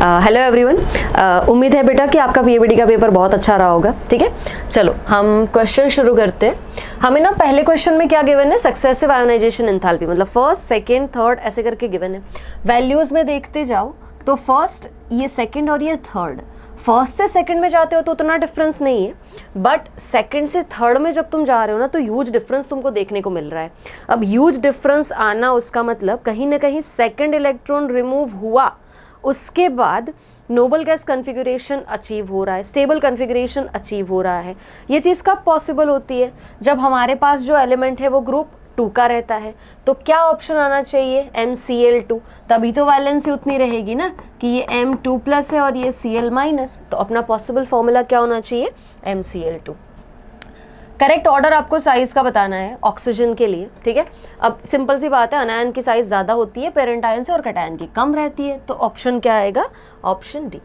Hello everyone, उम्मीद है बेटा कि आपका पीएबीडी का पेपर बहुत अच्छा रहा होगा। ठीक है, चलो हम क्वेश्चन शुरू करते हैं। हमें ना पहले क्वेश्चन में क्या गिवन है, सक्सेसिव आयोनाइजेशन एंथैल्पी, मतलब फर्स्ट सेकंड थर्ड ऐसे करके गिवन है। वैल्यूज में देखते जाओ तो फर्स्ट ये सेकंड और ये थर्ड, फर्स्ट से सेकंड में जाते हो तो उतना डिफरेंस नहीं है, बट सेकंड से थर्ड में जब तुम जा रहे हो ना तो ह्यूज डिफरेंस तुमको देखने को मिल रहा है। अब ह्यूज डिफरेंस आना उसका मतलब कहीं ना कहीं सेकंड इलेक्ट्रॉन रिमूव हुआ, उसके बाद नोबल गैस कन्फिगरेशन अचीव हो रहा है, स्टेबल कन्फिगरेशन अचीव हो रहा है। ये चीज़ कब पॉसिबल होती है, जब हमारे पास जो एलिमेंट है वो ग्रुप 2 का रहता है। तो क्या ऑप्शन आना चाहिए, MCl2, तभी तो वैलेंसी उतनी रहेगी ना कि ये M2+ है और ये Cl-, तो अपना पॉसिबल फॉर्मूला क्या होना चाहिए, MCl2। करेक्ट ऑर्डर आपको साइज का बताना है ऑक्सीजन के लिए। ठीक है, अब सिंपल सी बात है, अनायन की साइज ज़्यादा होती है पेरेंट आयन से और कैटायन की कम रहती है, तो ऑप्शन क्या आएगा, ऑप्शन डी।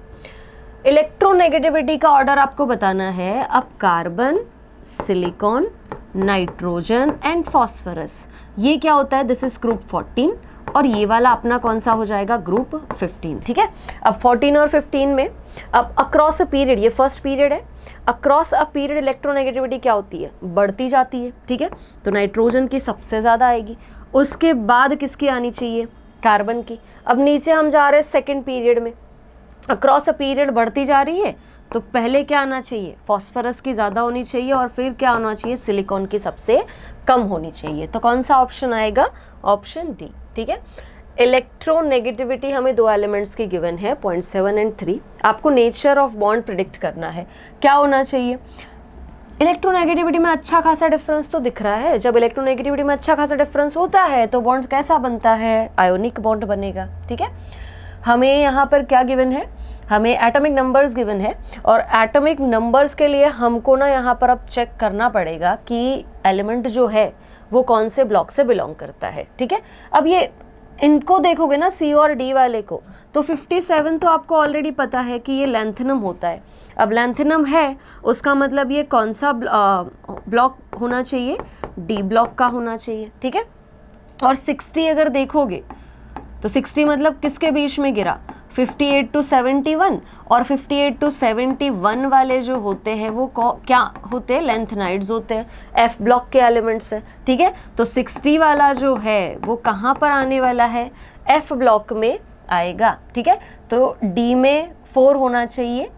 इलेक्ट्रोनेगेटिविटी का ऑर्डर आपको बताना है। अब carbon, silicon, nitrogen and phosphorus, ये क्या होता है, दिस इज ग्रुप 14 और ये वाला अपना कौन सा हो जाएगा, ग्रुप 15। ठीक है, अब 14 और 15 में अब अक्रॉस अ पीरियड, ये फर्स्ट पीरियड है, अक्रॉस अ पीरियड इलेक्ट्रोनेगेटिविटी क्या होती है, बढ़ती जाती है। ठीक है, तो नाइट्रोजन की सबसे ज़्यादा आएगी, उसके बाद किसकी आनी चाहिए, कार्बन की। अब नीचे हम जा रहे हैं सेकेंड पीरियड में, अक्रॉस अ पीरियड बढ़ती जा रही है, तो पहले क्या आना चाहिए, फॉस्फोरस की ज़्यादा होनी चाहिए और फिर क्या होना चाहिए, सिलिकॉन की सबसे कम होनी चाहिए। तो कौन सा ऑप्शन आएगा, ऑप्शन डी। ठीक है, इलेक्ट्रोनेगेटिविटी हमें 2 एलिमेंट्स की गिवन है, 0.7 एंड 3। आपको नेचर ऑफ बॉन्ड प्रिडिक्ट करना है, क्या होना चाहिए। इलेक्ट्रोनेगेटिविटी में अच्छा खासा डिफरेंस तो दिख रहा है, जब इलेक्ट्रोनेगेटिविटी में अच्छा खासा डिफरेंस होता है तो बॉन्ड कैसा बनता है, आयोनिक बॉन्ड बनेगा। ठीक है, हमें यहाँ पर क्या गिवन है, हमें एटॉमिक नंबर्स गिवन है और एटॉमिक नंबर्स के लिए हमको ना यहाँ पर अब चेक करना पड़ेगा कि एलिमेंट जो है वो कौन से ब्लॉक से बिलोंग करता है। ठीक है, अब ये इनको देखोगे ना, सी और डी वाले को, तो 57 तो आपको ऑलरेडी पता है कि ये लैंथेनम होता है। अब लैंथेनम है उसका मतलब ये कौन सा ब्लॉक होना चाहिए, डी ब्लॉक का होना चाहिए। ठीक है, और 60 अगर देखोगे तो 60 मतलब किसके बीच में गिरा, 58 to 71, और 58 to 71 वाले जो होते हैं वो क्या होते हैं, लेंथनाइड्स होते हैं, एफ ब्लॉक के एलिमेंट्स हैं। ठीक है, तो 60 वाला जो है वो कहाँ पर आने वाला है, एफ ब्लॉक में आएगा। ठीक है, तो डी में 4 होना चाहिए,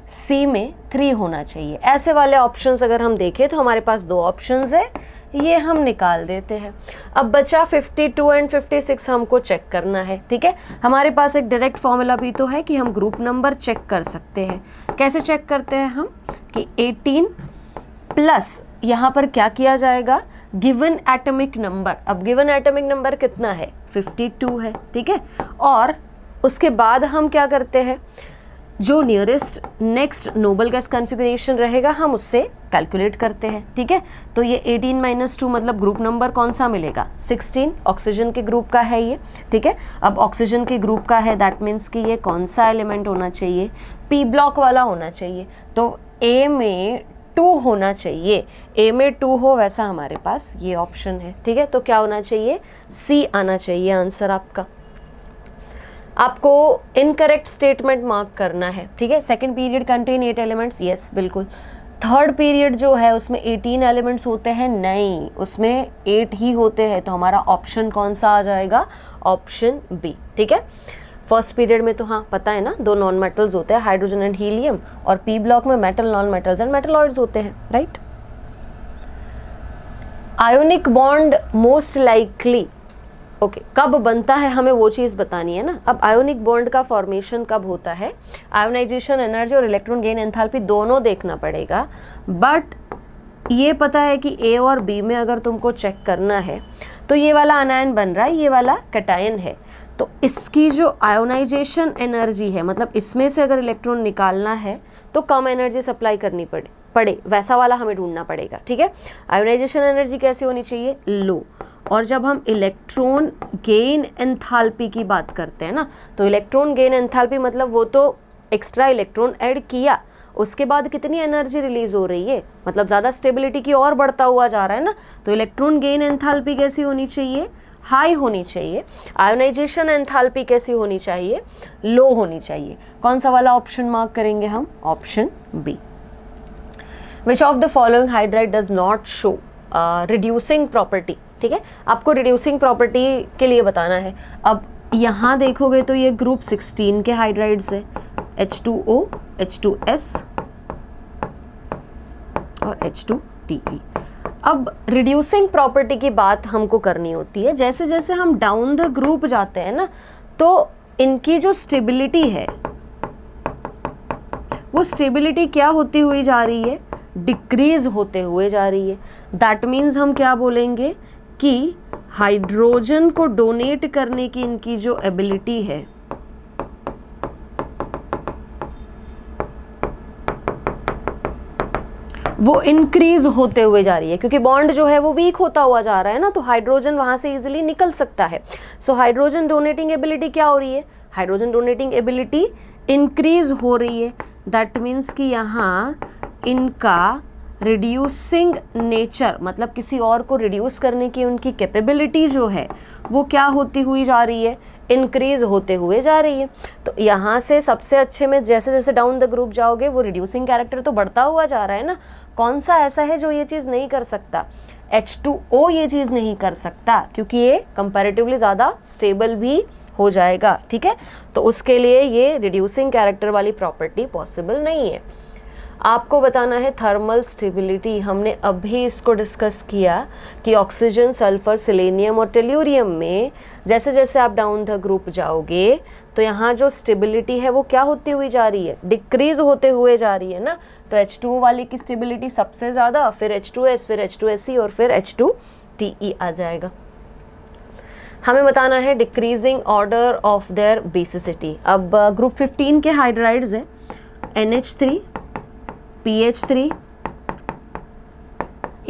सी में 3 होना चाहिए। ऐसे वाले ऑप्शंस अगर हम देखें तो हमारे पास 2 ऑप्शंस है, ये हम निकाल देते हैं। अब बचा 52 एंड 56 हमको चेक करना है। ठीक है, हमारे पास एक डायरेक्ट फॉर्मूला भी तो है कि हम ग्रुप नंबर चेक कर सकते हैं। कैसे चेक करते हैं हम, कि 18 प्लस यहाँ पर क्या किया जाएगा, गिवन एटॉमिक नंबर। अब गिवन एटॉमिक नंबर कितना है, 52 है। ठीक है, और उसके बाद हम क्या करते हैं, जो nearest next noble gas configuration रहेगा हम उससे कैलकुलेट करते हैं। ठीक है, तो ये 18 - 2 मतलब ग्रुप नंबर कौन सा मिलेगा, 16, ऑक्सीजन के ग्रुप का है ये। ठीक है, अब ऑक्सीजन के ग्रुप का है, दैट मीन्स कि ये कौन सा एलिमेंट होना चाहिए, पी ब्लॉक वाला होना चाहिए। तो ए में 2 होना चाहिए, ए में 2 हो वैसा हमारे पास ये ऑप्शन है। ठीक है, तो क्या होना चाहिए, सी आना चाहिए आंसर आपका। आपको इनकरेक्ट स्टेटमेंट मार्क करना है। ठीक है, second period contain 8 elements, yes बिल्कुल। थर्ड पीरियड जो है उसमें 18 एलिमेंट्स होते हैं, नहीं उसमें 8 ही होते हैं, तो हमारा ऑप्शन कौन सा आ जाएगा, ऑप्शन बी। ठीक है, फर्स्ट पीरियड में तो हाँ पता है ना, 2 नॉन मेटल्स होते हैं, हाइड्रोजन एंड हीलियम, और पी ब्लॉक में metal, non metals and metalloids होते हैं, right. Ionic bond most likely okay कब बनता है, हमें वो चीज़ बतानी है ना। अब आयोनिक बॉन्ड का फॉर्मेशन कब होता है, आयोनाइजेशन एनर्जी और इलेक्ट्रॉन गेन एंथैल्पी दोनों देखना पड़ेगा, बट ये पता है कि ए और बी में अगर तुमको चेक करना है तो ये वाला अनायन बन रहा है, ये वाला कैटायन है, तो इसकी जो आयोनाइजेशन एनर्जी है, मतलब इसमें से अगर इलेक्ट्रॉन निकालना है तो कम एनर्जी सप्लाई करनी पड़े वैसा वाला हमें ढूंढना पड़ेगा। ठीक है, आयोनाइजेशन एनर्जी कैसी होनी चाहिए, लो। और जब हम इलेक्ट्रॉन गेन एंथैल्पी की बात करते हैं ना, तो इलेक्ट्रॉन गेन एंथैल्पी मतलब वो तो एक्स्ट्रा इलेक्ट्रॉन ऐड किया, उसके बाद कितनी एनर्जी रिलीज हो रही है, मतलब ज़्यादा स्टेबिलिटी की ओर बढ़ता हुआ जा रहा है ना, तो इलेक्ट्रॉन गेन एंथैल्पी कैसी होनी चाहिए, हाई होनी चाहिए, आयोनाइजेशन एंथैल्पी कैसी होनी चाहिए, लो होनी चाहिए। कौन सा वाला ऑप्शन मार्क करेंगे हम, option B. Which of the following hydride does not show reducing property, ठीक है, आपको रिड्यूसिंग प्रॉपर्टी के लिए बताना है। अब यहाँ देखोगे तो ये ग्रुप 16 के हाइड्राइड्स है, H2O, H2S और H2TE। अब रिड्यूसिंग प्रॉपर्टी की बात हमको करनी होती है, जैसे जैसे हम डाउन द ग्रुप जाते हैं ना, तो इनकी जो स्टेबिलिटी है वो स्टेबिलिटी क्या होती हुई जा रही है, डिक्रीज होते हुए जा रही है। दैट मीन्स हम क्या बोलेंगे कि हाइड्रोजन को डोनेट करने की इनकी जो एबिलिटी है वो इंक्रीज होते हुए जा रही है, क्योंकि बॉन्ड जो है वो वीक होता हुआ जा रहा है ना, तो हाइड्रोजन वहां से इजीली निकल सकता है। सो हाइड्रोजन डोनेटिंग एबिलिटी क्या हो रही है, हाइड्रोजन डोनेटिंग एबिलिटी इंक्रीज हो रही है। दैट मीन्स कि यहाँ इनका रिड्यूसिंग नेचर, मतलब किसी और को रिड्यूस करने की उनकी कैपेबिलिटी जो है वो क्या होती हुई जा रही है, इंक्रीज होते हुए जा रही है। तो यहाँ से सबसे अच्छे में जैसे जैसे डाउन द ग्रुप जाओगे वो रिड्यूसिंग कैरेक्टर तो बढ़ता हुआ जा रहा है ना। कौन सा ऐसा है जो ये चीज़ नहीं कर सकता, H2O ये चीज़ नहीं कर सकता, क्योंकि ये कंपैरेटिवली ज़्यादा स्टेबल भी हो जाएगा, ठीक है। तो उसके लिए ये रिड्यूसिंग कैरेक्टर वाली प्रॉपर्टी पॉसिबल नहीं है। आपको बताना है थर्मल स्टेबिलिटी, हमने अभी इसको डिस्कस किया कि ऑक्सीजन, सल्फर, सेलेनियम और टेल्यूरियम में जैसे जैसे आप डाउन द ग्रुप जाओगे तो यहाँ जो स्टेबिलिटी है वो क्या होती हुई जा रही है, डिक्रीज होते हुए जा रही है ना। तो H2O वाली की स्टेबिलिटी सबसे ज़्यादा, फिर H2S, फिर H2SE और फिर H2TE आ जाएगा। हमें बताना है decreasing order of their basicity. अब ग्रुप 15 के हाइड्राइड्स हैं NH3, PH3,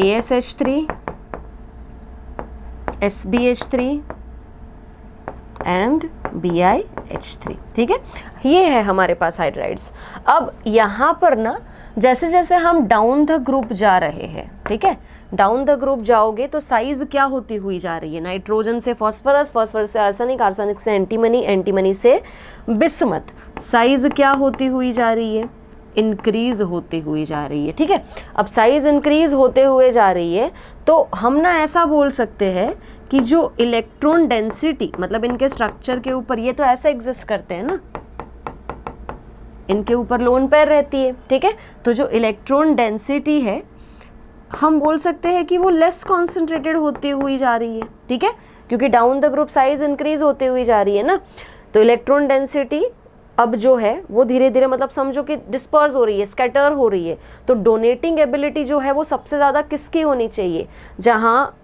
ASH3, SBH3 and BiH3, ठीक है। ये है हमारे पास हाइड्राइड्स। अब यहाँ पर ना जैसे जैसे हम डाउन द ग्रुप जा रहे हैं, ठीक है, डाउन द ग्रुप जाओगे तो साइज क्या होती हुई जा रही है, नाइट्रोजन से फॉस्फोरस, फॉस्फोरस से आर्सेनिक, आर्सेनिक से एंटीमनी, एंटीमनी से बिस्मथ, साइज क्या होती हुई जा रही है, इंक्रीज होती हुई जा रही है, ठीक है। अब साइज इंक्रीज होते हुए जा रही है तो हम ना ऐसा बोल सकते हैं कि जो इलेक्ट्रॉन डेंसिटी, मतलब इनके स्ट्रक्चर के ऊपर, ये तो ऐसा एग्जिस्ट करते हैं ना, इनके ऊपर लोन पेयर रहती है, ठीक है। तो जो इलेक्ट्रॉन डेंसिटी है हम बोल सकते हैं कि वो लेस कॉन्सेंट्रेटेड होती हुई जा रही है, ठीक है, क्योंकि down the group size increase होते हुई जा रही है ना। तो इलेक्ट्रॉन डेंसिटी अब जो है वो धीरे धीरे, मतलब समझो कि डिस्पर्स हो रही है, स्कैटर हो रही है। तो डोनेटिंग एबिलिटी जो है वो सबसे ज़्यादा किसकी होनी चाहिए, जहाँ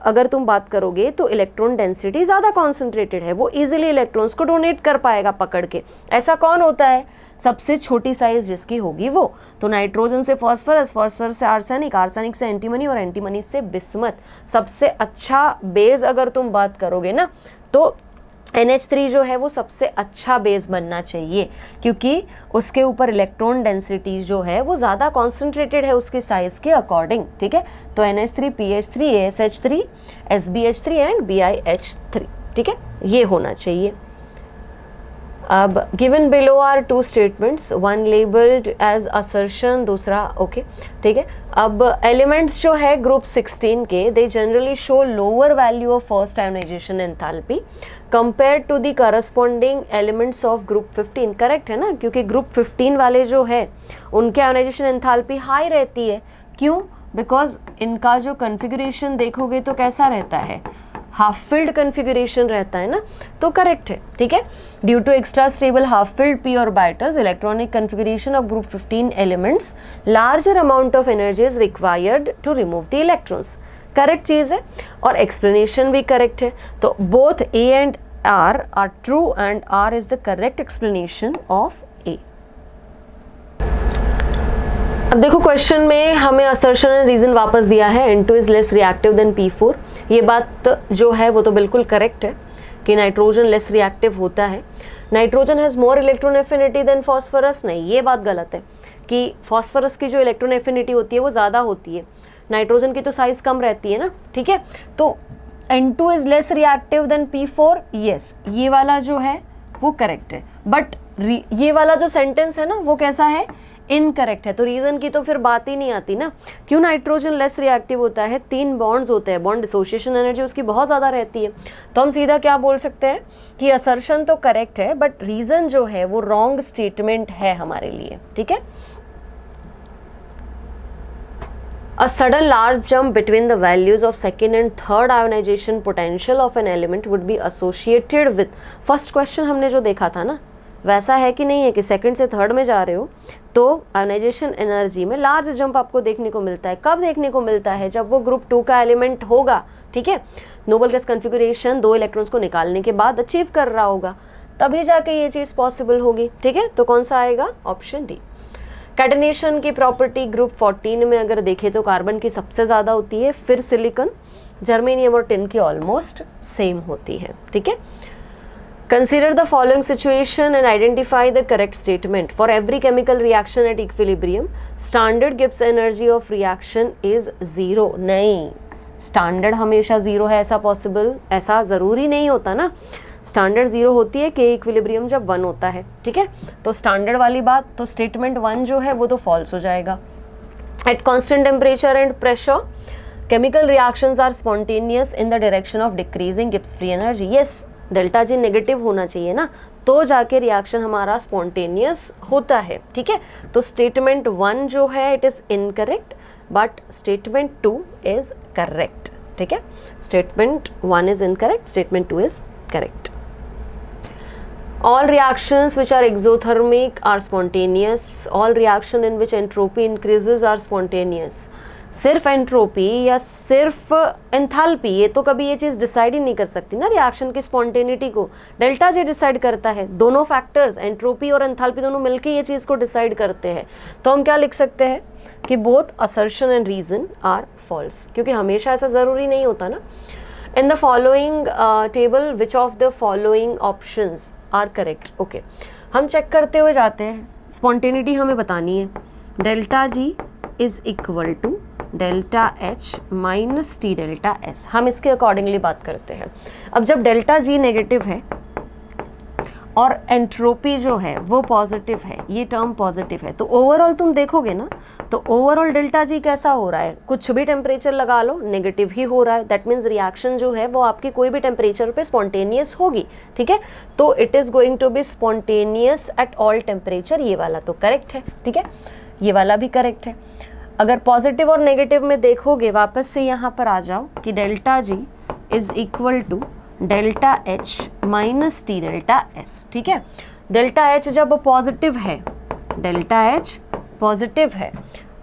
अगर तुम बात करोगे तो इलेक्ट्रॉन डेंसिटी ज़्यादा कॉन्सेंट्रेटेड है, वो इजीली इलेक्ट्रॉन्स को डोनेट कर पाएगा पकड़ के। ऐसा कौन होता है, सबसे छोटी साइज जिसकी होगी वो। तो नाइट्रोजन से फॉस्फोरस, फॉस्फोरस से आर्सेनिक, आर्सेनिक से एंटीमनी और एंटीमनी से बिस्मथ। सबसे अच्छा बेस अगर तुम बात करोगे ना तो NH3 जो है वो सबसे अच्छा बेस बनना चाहिए, क्योंकि उसके ऊपर इलेक्ट्रॉन डेंसिटी जो है वो ज़्यादा कॉन्सेंट्रेटेड है उसकी साइज़ के अकॉर्डिंग, ठीक है। तो NH3, PH3, ASH3, SBH3 and BiH3, ठीक है, ये होना चाहिए। अब given below are two statements, one labelled as assertion, दूसरा ओके, ठीक है। अब एलिमेंट्स जो है ग्रुप 16 के, they generally show lower value of first ionisation enthalpy compare to the corresponding elements of group 15। Correct है ना, क्योंकि ग्रुप 15 वाले जो है उनके आयोनाइजेशन एंथैल्पी हाई रहती है। क्यों, बिकॉज इनका जो कन्फिगरेशन देखोगे तो कैसा रहता है, हाफ फिल्ड कन्फिगरेशन रहता है ना, तो करेक्ट है, ठीक है। Due to extra stable half filled p orbitals, electronic configuration of group 15 elements, larger amount of energy is required to remove the electrons. Correct चीज़ है और एक्सप्लेनेशन भी करेक्ट है। तो both A and R are true and R is the correct explanation of A। अब देखो question में हमें असर्शन एंड रीजन वापस दिया है, N2 is less reactive than P4। ये बात जो है वो तो बिल्कुल करेक्ट है कि नाइट्रोजन लेस रिएक्टिव होता है। Nitrogen has more electron affinity than phosphorus, नहीं, ये बात गलत है कि फॉस्फोरस की जो इलेक्ट्रॉन एफिनिटी होती है वो ज़्यादा होती है, नाइट्रोजन की तो साइज़ कम रहती है ना, ठीक है। तो N2 is less reactive than P4, yes, ये वाला जो है वो करेक्ट है, बट ये वाला जो सेंटेंस है ना वो कैसा है, इनकरेक्ट है। तो रीजन की तो फिर बात ही नहीं आती ना। क्यों नाइट्रोजन लेस रिएक्टिव होता है, 3 बॉन्ड्स होते हैं, बॉन्ड डिसोसिएशन एनर्जी उसकी बहुत ज़्यादा रहती है। तो हम सीधा क्या बोल सकते हैं कि असर्शन तो करेक्ट है, बट रीजन जो है वो रॉन्ग स्टेटमेंट है हमारे लिए, ठीक है। A sudden large jump between the values of second and third ionization potential of an element would be associated with, first question हमने जो देखा था ना वैसा है कि नहीं है कि सेकंड से थर्ड में जा रहे हो तो आयोनाइजेशन एनर्जी में लार्ज जंप आपको देखने को मिलता है। कब देखने को मिलता है, जब वो ग्रुप 2 का एलिमेंट होगा, ठीक है, नोबल गैस कन्फिगुरेशन 2 इलेक्ट्रॉन्स को निकालने के बाद अचीव कर रहा होगा, तभी जाके ये चीज़ पॉसिबल होगी, ठीक है। तो कौन सा आएगा, ऑप्शन डी। कैटेनेशन की प्रॉपर्टी ग्रुप 14 में अगर देखें तो कार्बन की सबसे ज़्यादा होती है, फिर सिलिकॉन, जर्मेनियम और टिन की ऑलमोस्ट सेम होती है, ठीक है। Consider the following situation and identify the correct statement. For every chemical reaction at equilibrium, standard Gibbs energy of reaction is 0. नहीं, standard हमेशा 0 है, ऐसा possible, ऐसा ज़रूरी नहीं होता ना। स्टैंडर्ड 0 होती है कि इक्विलिब्रियम जब 1 होता है, ठीक है। तो स्टैंडर्ड वाली बात, तो स्टेटमेंट 1 जो है वो तो फॉल्स हो जाएगा। At constant temperature and pressure chemical reactions are spontaneous in the direction of decreasing Gibbs free energy. Yes, delta G negative होना चाहिए ना, तो जाके रिएक्शन हमारा स्पॉन्टेनियस होता है, ठीक है। तो स्टेटमेंट 1 जो है it is incorrect, but statement 2 is correct, ठीक है। Statement 1 is incorrect, statement 2 is correct. All reactions which are exothermic are spontaneous. All reaction in which entropy increases are spontaneous. सिर्फ एंट्रोपी या सिर्फ एंथैल्पी, ये तो कभी ये चीज़ डिसाइड ही नहीं कर सकती ना रिएक्शन की स्पॉन्टेनिटी को, डेल्टा जी डिसाइड करता है। दोनों फैक्टर्स एंट्रोपी और एंथैल्पी दोनों मिलकर ये चीज़ को डिसाइड करते हैं। तो हम क्या लिख सकते हैं कि both assertion and reason are false, क्योंकि हमेशा ऐसा ज़रूरी नहीं होता ना। In the following table which of the following options are correct. Okay, हम चेक करते हुए जाते हैं, स्पॉन्टेनिटी हमें बतानी है। Delta G is equal to delta H minus T delta S, हम इसके अकॉर्डिंगली बात करते हैं। अब जब डेल्टा जी नेगेटिव है और एंट्रोपी जो है वो पॉजिटिव है, ये टर्म पॉजिटिव है, तो ओवरऑल तुम देखोगे ना तो ओवरऑल डेल्टा जी कैसा हो रहा है, कुछ भी टेम्परेचर लगा लो नेगेटिव ही हो रहा है। दैट मीन्स रिएक्शन जो है वो आपकी कोई भी टेम्परेचर पे स्पॉन्टेनियस होगी, ठीक है। तो it is going to be spontaneous at all temperature, ये वाला तो करेक्ट है, ठीक है, ये वाला भी करेक्ट है। अगर पॉजिटिव और नेगेटिव में देखोगे, वापस से यहाँ पर आ जाओ कि delta G is equal to delta H minus T delta S, ठीक है। डेल्टा एच जब पॉजिटिव है, डेल्टा एच पॉजिटिव है,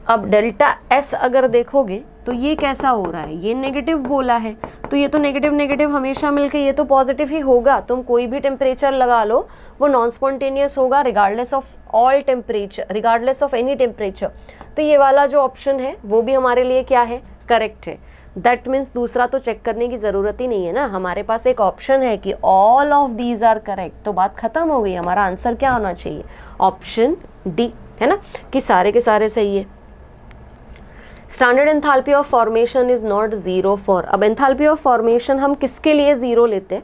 अब डेल्टा एस अगर देखोगे तो ये कैसा हो रहा है, ये नेगेटिव बोला है, तो ये तो नेगेटिव नेगेटिव हमेशा मिलके ये तो पॉजिटिव ही होगा। तुम कोई भी टेम्परेचर लगा लो वो नॉन स्पॉन्टेनियस होगा regardless of all temperature, regardless of any temperature. तो ये वाला जो ऑप्शन है वो भी हमारे लिए क्या है, करेक्ट है। दैट मीन्स दूसरा तो चेक करने की ज़रूरत ही नहीं है ना, हमारे पास एक ऑप्शन है कि all of these are correct, तो बात खत्म हो गई। हमारा आंसर क्या होना चाहिए, ऑप्शन डी, है ना, कि सारे के सारे सही है। Standard enthalpy of formation is not zero for, अब एंथैल्पी ऑफ फॉर्मेशन हम किसके लिए ज़ीरो लेते हैं,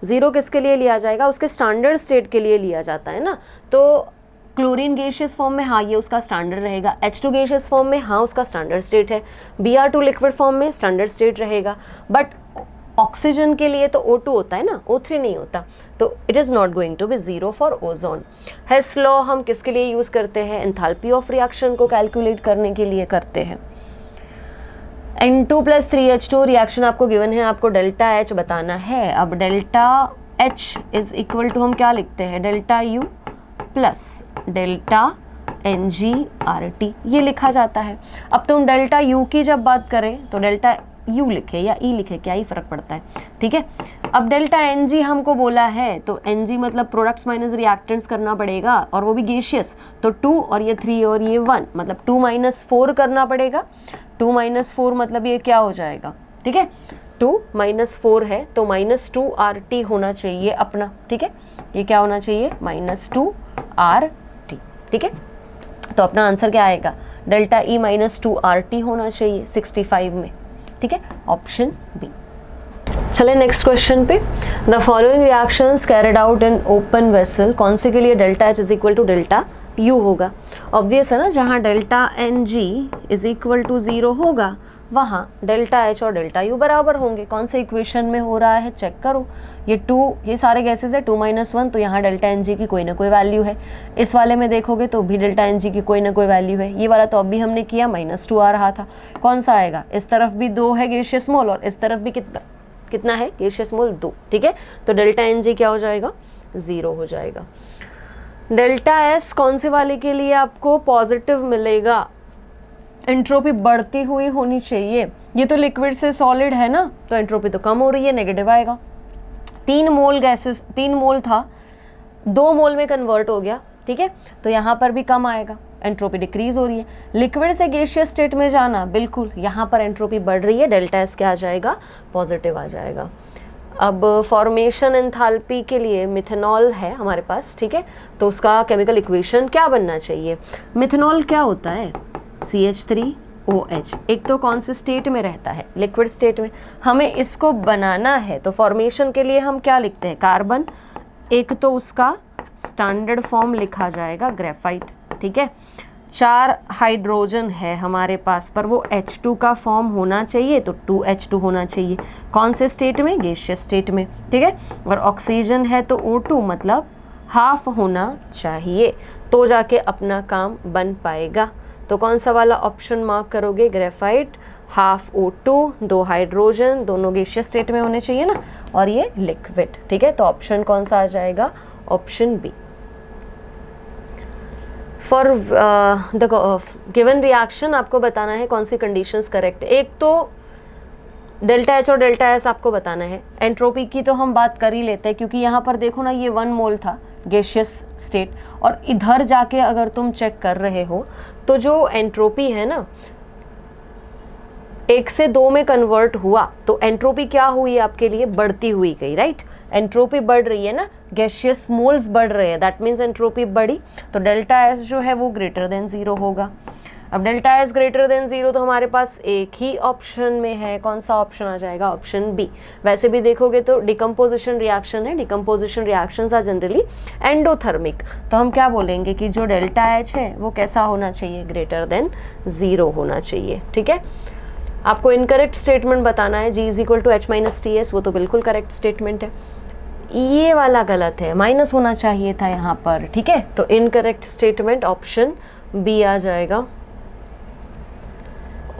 ज़ीरो किसके लिए लिया जाएगा, उसके स्टैंडर्ड स्टेट के लिए लिया जाता है ना। तो क्लोरीन गैसियस फॉर्म में हाँ ये उसका स्टैंडर्ड रहेगा, H2 गैसियस फॉर्म में हाँ उसका स्टैंडर्ड स्टेट है, Br2 लिक्विड फॉर्म में स्टैंडर्ड स्टेट रहेगा, बट ऑक्सीजन के लिए तो O2 होता है ना, O3 नहीं होता, तो it is not going to be zero for ozone. Hess law हम किसके लिए यूज़ करते हैं, एंथैल्पी ऑफ रिएक्शन को कैलकुलेट करने के लिए करते हैं। N2 + 3H2 रिएक्शन आपको गिवन है, आपको डेल्टा H बताना है। अब delta H is equal to हम क्या लिखते हैं, delta U plus delta NgRT, ये लिखा जाता है। अब तुम डेल्टा U की जब बात करें तो डेल्टा U लिखे या E लिखे, क्या ही फ़र्क पड़ता है, ठीक है। अब डेल्टा Ng हमको बोला है, तो Ng मतलब प्रोडक्ट्स माइनस रिएक्टेंट्स करना पड़ेगा, और वो भी गैसियस, तो 2 और ये 3 और ये 1, मतलब 2 - 4 करना पड़ेगा। 2 - 4 मतलब ये क्या हो जाएगा, ठीक है, 2 - 4 है तो -2RT होना चाहिए अपना, ठीक है, ये क्या होना चाहिए, -2RT, ठीक है। तो अपना आंसर क्या आएगा, डेल्टा E -2RT होना चाहिए 65 में, ठीक है, ऑप्शन बी। चले नेक्स्ट क्वेश्चन पे। The following reactions carried out in open vessel, कौन से के लिए delta H is equal to delta U होगा? ऑब्वियस है ना, जहाँ delta N G is equal to 0 होगा वहाँ डेल्टा एच और डेल्टा यू बराबर होंगे। कौन से इक्वेशन में हो रहा है चेक करो। ये 2, ये सारे गैसेस है 2 - 1, तो यहाँ डेल्टा एन जी की कोई ना कोई वैल्यू है। इस वाले में देखोगे तो भी डेल्टा एन जी की कोई ना कोई वैल्यू है। ये वाला तो अभी हमने किया -2 आ रहा था, कौन सा आएगा? इस तरफ भी 2 है गैसियस मोल और इस तरफ भी कितना है गैसियस मोल? 2। ठीक है, तो डेल्टा एन जी क्या हो जाएगा? 0 हो जाएगा। डेल्टा एस कौन से वाले के लिए आपको पॉजिटिव मिलेगा? एंट्रोपी बढ़ती हुई होनी चाहिए। ये तो लिक्विड से सॉलिड है ना, तो एंट्रोपी तो कम हो रही है, नेगेटिव आएगा। 3 मोल गैसेस, 3 मोल था 2 मोल में कन्वर्ट हो गया, ठीक है, तो यहाँ पर भी कम आएगा, एंट्रोपी डिक्रीज हो रही है। लिक्विड से गैसियस स्टेट में जाना, बिल्कुल यहाँ पर एंट्रोपी बढ़ रही है, डेल्टा एस क्या आ जाएगा? पॉजिटिव आ जाएगा। अब फॉर्मेशन एंथैल्पी के लिए मिथेनॉल है हमारे पास, ठीक है, तो उसका केमिकल इक्वेशन क्या बनना चाहिए? मिथेनॉल क्या होता है? CH3OH। एक तो कौन से स्टेट में रहता है? लिक्विड स्टेट में। हमें इसको बनाना है तो फॉर्मेशन के लिए हम क्या लिखते हैं? कार्बन, एक तो उसका स्टैंडर्ड फॉर्म लिखा जाएगा ग्रेफाइट, ठीक है। 4 हाइड्रोजन है हमारे पास, पर वो H2 का फॉर्म होना चाहिए, तो 2H2 होना चाहिए। कौन से स्टेट में? गैसियस स्टेट में, ठीक है। और ऑक्सीजन है तो O2 मतलब हाफ होना चाहिए, तो जाके अपना काम बन पाएगा। तो कौन सा वाला ऑप्शन मार्क करोगे? ग्रेफाइट, हाफ O2, 2 हाइड्रोजन, दोनों गैसियस स्टेट में होने चाहिए ना, और ये लिक्विड, ठीक है। तो ऑप्शन कौन सा आ जाएगा? Option B. For the given reaction आपको बताना है कौन सी कंडीशंस करेक्ट है। एक तो डेल्टा एच और डेल्टा एस आपको बताना है। एंट्रोपी की तो हम बात कर ही लेते हैं, क्योंकि यहाँ पर देखो ना, ये 1 मोल था गैसियस स्टेट, और इधर जाके अगर तुम चेक कर रहे हो तो जो एंट्रोपी है ना, 1 से 2 में कन्वर्ट हुआ, तो एंट्रोपी क्या हुई आपके लिए? बढ़ती हुई गई, राइट। एंट्रोपी बढ़ रही है ना, गैसियस मोल्स बढ़ रहे हैं, दैट मीन्स एंट्रोपी बढ़ी, तो डेल्टा एस जो है वो ग्रेटर देन 0 होगा। अब डेल्टा एस ग्रेटर देन 0 तो हमारे पास एक ही ऑप्शन में है, कौन सा ऑप्शन आ जाएगा? Option B. वैसे भी देखोगे तो डिकम्पोजिशन रिएक्शन है, decomposition reactions are generally endothermic, तो हम क्या बोलेंगे कि जो डेल्टा एच है वो कैसा होना चाहिए? ग्रेटर देन 0 होना चाहिए, ठीक है। आपको इनकरेक्ट स्टेटमेंट बताना है, G = H - Ts, वो तो बिल्कुल करेक्ट स्टेटमेंट है। ये वाला गलत है, माइनस होना चाहिए था यहाँ पर, ठीक है। तो इनकरेक्ट स्टेटमेंट ऑप्शन बी आ जाएगा।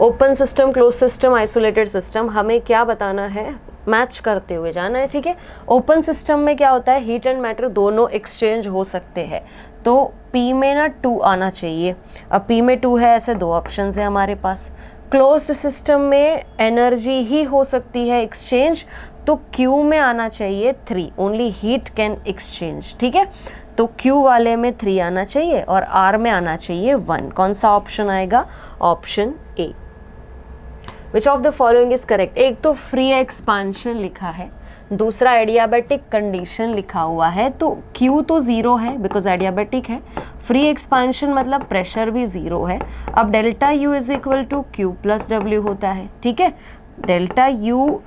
Open system, close system, isolated system, हमें क्या बताना है? मैच करते हुए जाना है, ठीक है। ओपन सिस्टम में क्या होता है? हीट एंड मैटर दोनों एक्सचेंज हो सकते हैं, तो P में ना 2 आना चाहिए। अब P में 2 है, ऐसे 2 ऑप्शन है हमारे पास। क्लोज्ड सिस्टम में एनर्जी ही हो सकती है एक्सचेंज, तो Q में आना चाहिए 3, ओनली हीट कैन एक्सचेंज, ठीक है। तो Q वाले में 3 आना चाहिए और R में आना चाहिए 1। कौन सा ऑप्शन आएगा? Option A. Which of the following is correct? एक तो फ्री एक्सपांशन लिखा है, दूसरा एडियाबैटिक कंडीशन लिखा हुआ है, तो Q तो 0 है बिकॉज एडियाबैटिक है। फ्री एक्सपांशन मतलब प्रेशर भी 0 है। अब डेल्टा U = Q + W होता है, ठीक है। डेल्टा U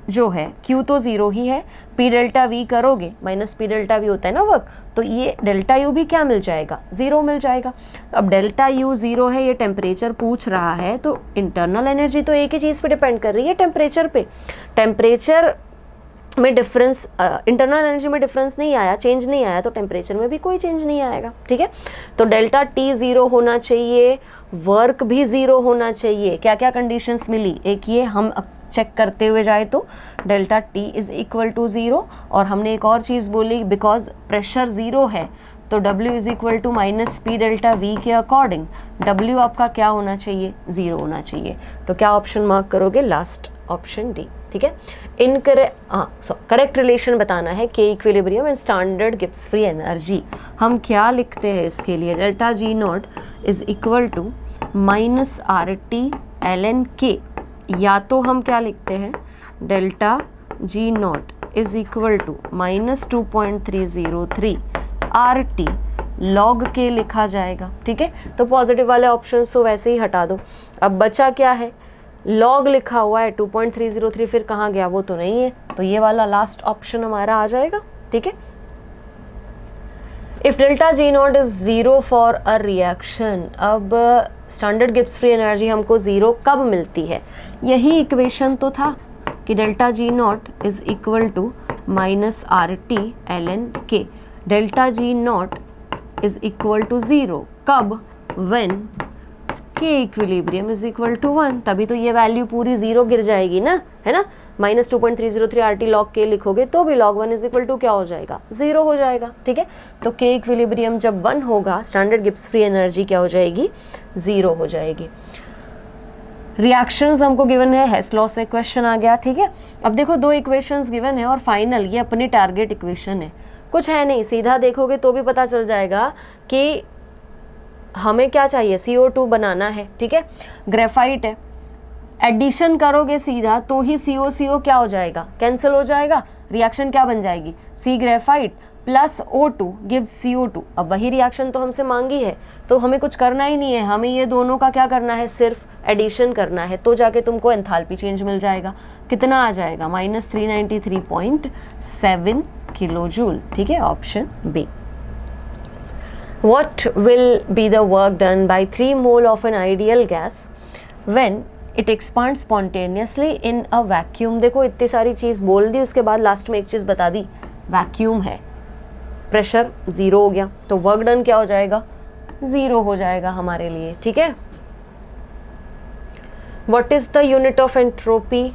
जो है, Q तो 0 ही है, P डेल्टा V करोगे, -P डेल्टा V होता है ना वर्क, तो ये डेल्टा U भी क्या मिल जाएगा? 0 मिल जाएगा। अब डेल्टा U 0 है, ये टेम्परेचर पूछ रहा है, तो इंटरनल एनर्जी तो एक ही चीज़ पे डिपेंड कर रही है, टेम्परेचर पे। टेम्परेचर में डिफरेंस, इंटरनल एनर्जी में डिफरेंस नहीं आया, चेंज नहीं आया, तो टेम्परेचर में भी कोई चेंज नहीं आएगा, ठीक है। तो डेल्टा T 0 होना चाहिए, वर्क भी 0 होना चाहिए। क्या क्या कंडीशंस मिली? एक ये हम चेक करते हुए जाए तो डेल्टा T = 0, और हमने एक और चीज़ बोली, बिकॉज प्रेशर 0 है तो W = -P डेल्टा V के अकॉर्डिंग W आपका क्या होना चाहिए? 0 होना चाहिए। तो क्या ऑप्शन मार्क करोगे? लास्ट ऑप्शन डी, ठीक है। करेक्ट रिलेशन बताना है K equilibrium and standard Gibbs free energy. हम क्या लिखते हैं इसके लिए? Delta G0 = -RT ln K, या तो हम क्या लिखते हैं? Delta G0 = -2.303 RT log K लिखा जाएगा, ठीक है। तो पॉजिटिव वाले ऑप्शन तो वैसे ही हटा दो। अब बचा क्या है? लॉग लिखा हुआ है 2.303, फिर कहाँ गया, वो तो नहीं है, तो ये वाला लास्ट ऑप्शन हमारा आ जाएगा। ठीक है, if delta G naught is zero for a reaction, अब स्टैंडर्ड गिब्स फ्री एनर्जी हमको ज़ीरो कब मिलती है, यही इक्वेशन तो था कि delta G naught is equal to minus R T L N K. Delta G naught is equal to zero कब, when K equilibrium is equal to 1, तभी तो ये वैल्यू पूरी ज़ीरो गिर जाएगी ना, है ना। माइनस 2.303 आर टी लॉग के लिखोगे तो भी log 1 इज इक्वल टू क्या हो जाएगा, ज़ीरो हो जाएगा। ठीक है, तो के इक्विलिब्रियम जब 1 होगा, स्टैंडर्ड गिब्स फ्री एनर्जी क्या हो जाएगी, ज़ीरो हो जाएगी। रिएक्शंस हमको गिवन है, हेस लॉ से क्वेश्चन आ गया। ठीक है, अब देखो 2 इक्वेशंस गिवन है और फाइनल ये अपनी टारगेट इक्वेशन है, कुछ है नहीं, सीधा देखोगे तो भी पता चल जाएगा कि हमें क्या चाहिए, CO2 बनाना है। ठीक है, ग्रेफाइट है, एडिशन करोगे सीधा तो ही CO क्या हो जाएगा, कैंसिल हो जाएगा, रिएक्शन क्या बन जाएगी, C graphite plus O2 gives CO2। अब वही रिएक्शन तो हमसे मांगी है, तो हमें कुछ करना ही नहीं है, हमें ये दोनों का क्या करना है, सिर्फ एडिशन करना है, तो जाके तुमको एंथैल्पी चेंज मिल जाएगा। कितना आ जाएगा, माइनस 393.7 किलो जूल। ठीक है, option B. What will be the work done by 3 mole of an ideal gas when it expands spontaneously in a vacuum? देखो इतनी सारी चीज़ बोल दी, उसके बाद लास्ट में एक चीज़ बता दी, वैक्यूम है, प्रेशर ज़ीरो हो गया, तो वर्क डन क्या हो जाएगा, ज़ीरो हो जाएगा हमारे लिए। ठीक है, What is the unit of entropy?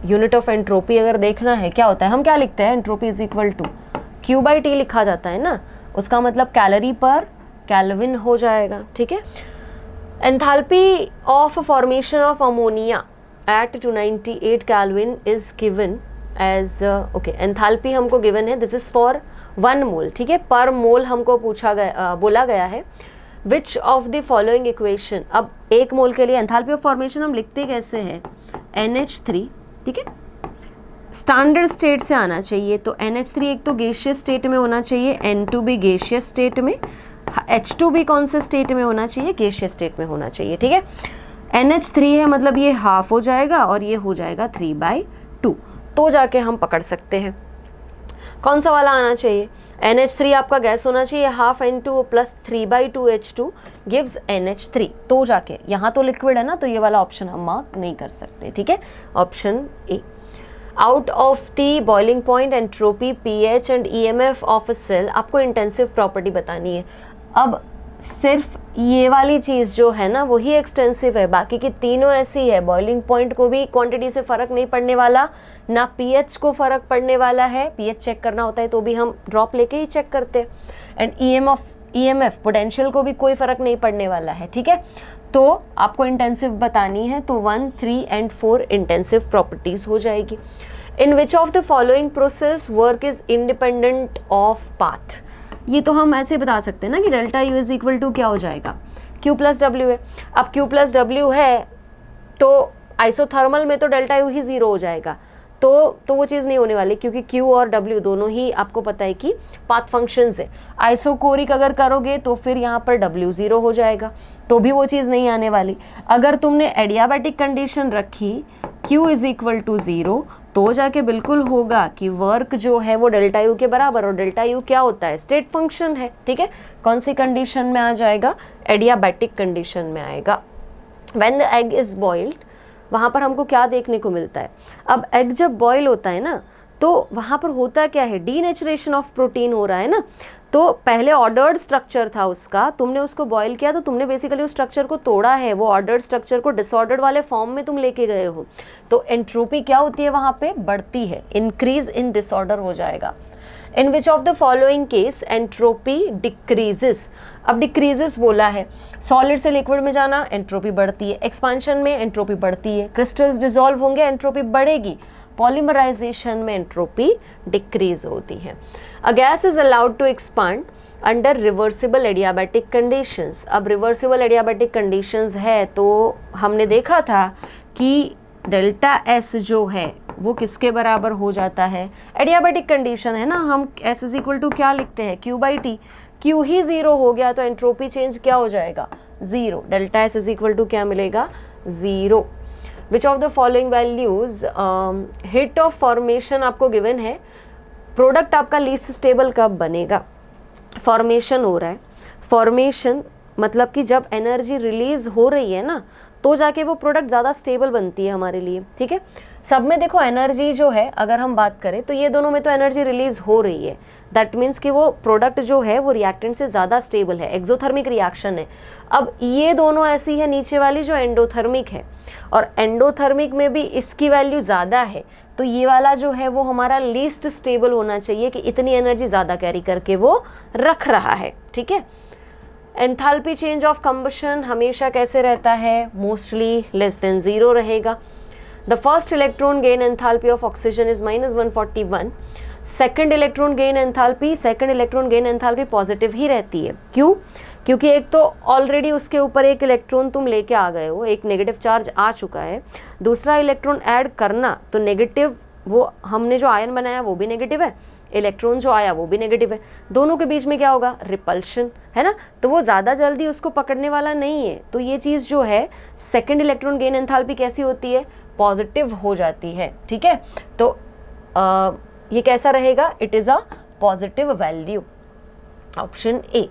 Unit of entropy अगर देखना है क्या होता है, हम क्या लिखते हैं, entropy is equal to Q/T लिखा जाता है ना, उसका मतलब कैलोरी पर केल्विन हो जाएगा। ठीक है, enthalpy of formation of ammonia at 298 kelvin is given as, okay, enthalpy हमको गिवन है, दिस इज फॉर 1 मोल। ठीक है, पर मोल हमको पूछा गया, बोला गया है विच ऑफ द फॉलोइंग इक्वेशन। अब 1 मोल के लिए एंथैल्पी ऑफ फॉर्मेशन हम लिखते कैसे हैं, NH3। ठीक है, स्टैंडर्ड स्टेट से आना चाहिए, तो NH3 एक तो गैसियस स्टेट में होना चाहिए, N2 भी गैसियस स्टेट में, H2 भी कौन से स्टेट में होना चाहिए, गैसियस स्टेट में होना चाहिए। ठीक है, NH3 है मतलब ये हाफ हो जाएगा और ये हो जाएगा 3/2, तो जाके हम पकड़ सकते हैं कौन सा वाला आना चाहिए, NH3 आपका गैस होना चाहिए, half N2 plus 3/2 H2 gives NH3, तो जाके यहाँ तो लिक्विड है ना, तो ये वाला ऑप्शन हम मार्क नहीं कर सकते। ठीक है, option A. Out of the boiling point, entropy, pH and EMF of a cell, आपको इंटेंसिव प्रॉपर्टी बतानी है। अब सिर्फ ये वाली चीज़ जो है ना वही एक्सटेंसिव है, बाकी की तीनों ऐसी है। बॉइलिंग पॉइंट को भी क्वांटिटी से फ़र्क नहीं पड़ने वाला, ना pH को फ़र्क पड़ने वाला है, pH चेक करना होता है तो भी हम ड्रॉप लेके ही चेक करते हैं, एंड EMF पोटेंशियल को भी कोई फ़र्क नहीं पड़ने वाला है। ठीक है, तो आपको इंटेंसिव बतानी है, तो 1, 3 एंड 4 इंटेंसिव प्रॉपर्टीज़ हो जाएगी। In which of the following process work is independent of path, ये तो हम ऐसे बता सकते हैं ना कि delta U is equal to क्या हो जाएगा, Q+W है। अब Q+W है तो आइसोथर्मल में तो डेल्टा U ही ज़ीरो हो जाएगा, तो वो चीज़ नहीं होने वाली, क्योंकि Q और W दोनों ही आपको पता है कि पाथ फंक्शंस है। आइसोकोरिक अगर करोगे तो फिर यहाँ पर W ज़ीरो हो जाएगा, तो भी वो चीज़ नहीं आने वाली। अगर तुमने एडियाबैटिक कंडीशन रखी Q is equal to zero, तो जाके बिल्कुल होगा कि वर्क जो है वो डेल्टा U के बराबर, और डेल्टा U क्या होता है, स्टेट फंक्शन है। ठीक है, कौन सी कंडीशन में आ जाएगा, एडियाबैटिक कंडीशन में आएगा। When the egg is boiled, वहाँ पर हमको क्या देखने को मिलता है, अब एग जब बॉयल होता है ना तो वहाँ पर होता क्या है, डीनेचुरेशन ऑफ प्रोटीन हो रहा है ना। तो पहले ऑर्डर्ड स्ट्रक्चर था उसका, तुमने उसको बॉयल किया तो तुमने बेसिकली उस स्ट्रक्चर को तोड़ा है, वो ऑर्डर्ड स्ट्रक्चर को डिसऑर्डर्ड वाले फॉर्म में तुम लेके गए हो, तो एंट्रोपी क्या होती है, वहाँ पे बढ़ती है, इंक्रीज इन डिसऑर्डर हो जाएगा। In which of the following case entropy decreases, अब डिक्रीजेस बोला है, सॉलिड से लिक्विड में जाना एंट्रोपी बढ़ती है, एक्सपांशन में एंट्रोपी बढ़ती है, क्रिस्टल्स डिसॉल्व होंगे एंट्रोपी बढ़ेगी, पॉलीमराइजेशन में एंट्रोपी डिक्रीज होती है। A gas is allowed to expand under reversible adiabatic conditions, अब रिवर्सिबल एडियाबैटिक कंडीशंस है तो हमने देखा था कि डेल्टा S जो है वो किसके बराबर हो जाता है, एडियाबैटिक कंडीशन है ना, हम S इज इक्वल टू क्या लिखते हैं, Q/T, Q ही ज़ीरो हो गया तो एंट्रोपी चेंज क्या हो जाएगा, zero, delta S is equal to क्या मिलेगा, zero. Which of the following values heat of formation आपको गिवन है, प्रोडक्ट आपका लीस्ट स्टेबल कब बनेगा? फॉर्मेशन हो रहा है, फॉर्मेशन मतलब कि जब एनर्जी रिलीज हो रही है ना तो जाके वो प्रोडक्ट ज़्यादा स्टेबल बनती है हमारे लिए, ठीक है। सब में देखो एनर्जी जो है अगर हम बात करें तो ये दोनों में तो एनर्जी रिलीज हो रही है, दैट मीन्स कि वो प्रोडक्ट जो है वो रिएक्टेंट से ज़्यादा स्टेबल है, एक्सोथर्मिक रिएक्शन है। अब ये दोनों ऐसी है नीचे वाली जो एंडोथर्मिक है, और एंडोथर्मिक में भी इसकी वैल्यू ज़्यादा है, तो ये वाला जो है वो हमारा लीस्ट स्टेबल होना चाहिए कि इतनी एनर्जी ज़्यादा कैरी करके वो रख रहा है, ठीक है। एंथैल्पी चेंज ऑफ कंबशन हमेशा कैसे रहता है? मोस्टली लेस देन 0 रहेगा। The first electron gain enthalpy of oxygen is -141। Second electron gain enthalpy positive ही रहती है। क्यों? क्योंकि एक तो ऑलरेडी उसके ऊपर एक इलेक्ट्रॉन तुम लेके आ गए हो, एक नेगेटिव चार्ज आ चुका है, दूसरा इलेक्ट्रॉन ऐड करना तो नेगेटिव, वो हमने जो आयन बनाया वो भी नेगेटिव है, इलेक्ट्रॉन जो आया वो भी नेगेटिव है, दोनों के बीच में क्या होगा? रिपल्शन, है ना। तो वो ज़्यादा जल्दी उसको पकड़ने वाला नहीं है, तो ये चीज़ जो है सेकंड इलेक्ट्रॉन गेन एंथैल्पी कैसी होती है? पॉजिटिव हो जाती है, ठीक है। तो ये कैसा रहेगा? It is a positive value, option A.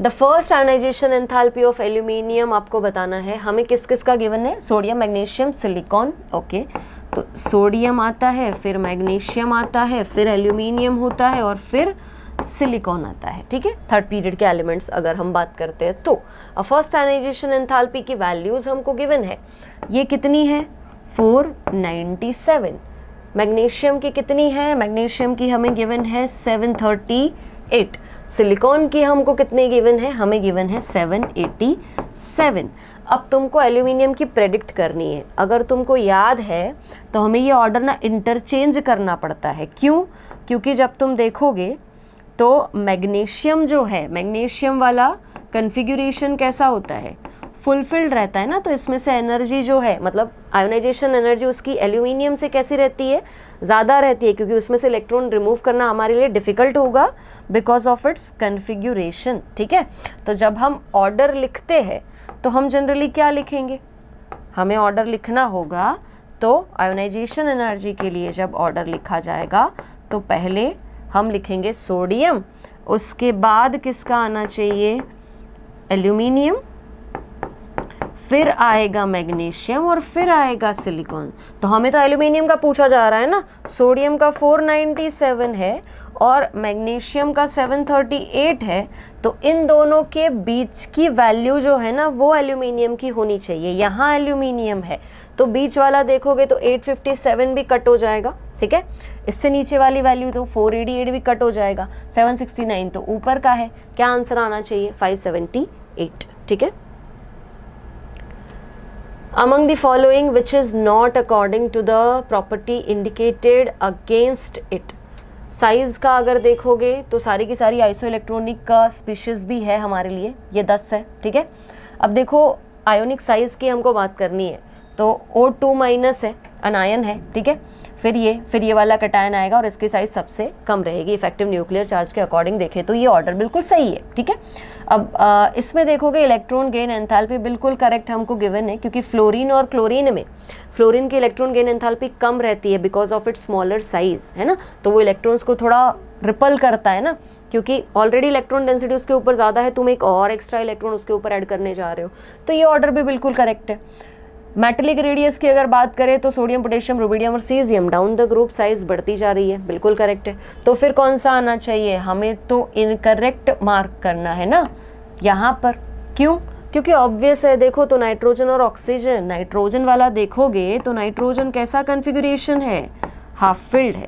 The first ionisation enthalpy of aluminium आपको बताना है, हमें किस किस का गिवन है? Sodium, magnesium, silicon, okay. तो सोडियम आता है, फिर मैग्नीशियम आता है, फिर एल्यूमिनियम होता है और फिर सिलिकॉन आता है, ठीक है। थर्ड पीरियड के एलिमेंट्स अगर हम बात करते हैं तो फर्स्ट आयोनाइजेशन एंथैल्पी की वैल्यूज हमको गिवन है, ये कितनी है? 497। मैग्नीशियम की कितनी है? मैग्नीशियम की हमें गिवन है 738। सिलिकॉन की हमको कितनी गिवन है? हमें गिवन है 787। अब तुमको एल्यूमिनियम की प्रेडिक्ट करनी है। अगर तुमको याद है तो हमें ये ऑर्डर ना इंटरचेंज करना पड़ता है। क्यों? क्योंकि जब तुम देखोगे तो मैग्नीशियम जो है, मैग्नीशियम वाला कन्फिग्यूरेशन कैसा होता है? फुलफिल्ड रहता है ना, तो इसमें से एनर्जी जो है, मतलब आयोनाइजेशन एनर्जी उसकी एल्यूमिनियम से कैसी रहती है? ज़्यादा रहती है, क्योंकि उसमें से इलेक्ट्रॉन रिमूव करना हमारे लिए डिफ़िकल्ट होगा बिकॉज ऑफ इट्स कन्फिग्यूरेशन, ठीक है। तो जब हम ऑर्डर लिखते हैं तो हम जनरली क्या लिखेंगे? हमें ऑर्डर लिखना होगा, तो आयोनाइजेशन एनर्जी के लिए जब ऑर्डर लिखा जाएगा तो पहले हम लिखेंगे सोडियम, उसके बाद किसका आना चाहिए? एल्यूमिनियम, फिर आएगा मैग्नीशियम और फिर आएगा सिलिकॉन। तो हमें तो एल्यूमिनियम का पूछा जा रहा है ना, सोडियम का 497 है और मैग्नीशियम का 738 है, तो इन दोनों के बीच की वैल्यू जो है ना वो एल्यूमिनियम की होनी चाहिए। यहाँ एल्यूमिनियम है तो बीच वाला देखोगे तो 857 भी कट हो जाएगा, ठीक है। इससे नीचे वाली वैल्यू तो 488 भी कट हो जाएगा, 769 तो ऊपर का है। क्या आंसर आना चाहिए? 578, ठीक है। Among the following which is not according to the property indicated against it, size का अगर देखोगे तो सारी की सारी आइसो इलेक्ट्रॉनिक का स्पीशीज भी है हमारे लिए, ये 10 है, ठीक है। अब देखो आयोनिक साइज की हमको बात करनी है तो O2 माइनस है, अनायन है, ठीक है। फिर ये वाला कटायन आएगा और इसकी साइज सबसे कम रहेगी इफेक्टिव न्यूक्लियर चार्ज के अकॉर्डिंग देखें तो ये ऑर्डर बिल्कुल सही है, ठीक है। अब इसमें देखोगे इलेक्ट्रॉन गेन एंथैल्पी बिल्कुल करेक्ट हमको गिवन है, क्योंकि फ्लोरीन और क्लोरीन में फ्लोरीन की इलेक्ट्रॉन गेन एंथैल्पी कम रहती है because of its smaller size, है ना। तो वो इलेक्ट्रॉन्स को थोड़ा रिपल करता है ना, क्योंकि ऑलरेडी इलेक्ट्रॉन डेंसिटी उसके ऊपर ज़्यादा है, तुम एक और एक्स्ट्रा इलेक्ट्रॉन उसके ऊपर ऐड करने जा रहे हो, तो ये ऑर्डर भी बिल्कुल करेक्ट है। मेटेलिक रेडियस की अगर बात करें तो सोडियम, पोटेशियम, रुबिडियम और caesium down the group size बढ़ती जा रही है, बिल्कुल करेक्ट है। तो फिर कौन सा आना चाहिए? हमें तो इनकरेक्ट मार्क करना है ना यहाँ पर। क्यों? क्योंकि ऑब्वियस है, देखो तो नाइट्रोजन और ऑक्सीजन, नाइट्रोजन वाला देखोगे तो नाइट्रोजन कैसा कन्फिगरेशन है? हाफ फिल्ड है।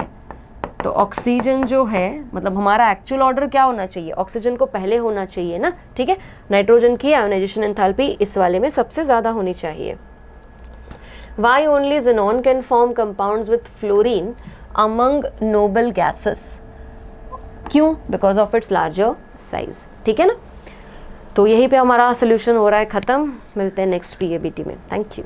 तो ऑक्सीजन जो है, मतलब हमारा एक्चुअल ऑर्डर क्या होना चाहिए? ऑक्सीजन को पहले होना चाहिए ना, ठीक है। नाइट्रोजन की आयोनाइजेशन एंथैल्पी इस वाले में सबसे ज़्यादा होनी चाहिए। Why only xenon can form compounds with fluorine among noble gases? क्यों? Because of its larger size, ठीक है ना। तो यहीं पे हमारा सोल्यूशन हो रहा है ख़त्म। मिलते हैं नेक्स्ट PABT में। Thank you.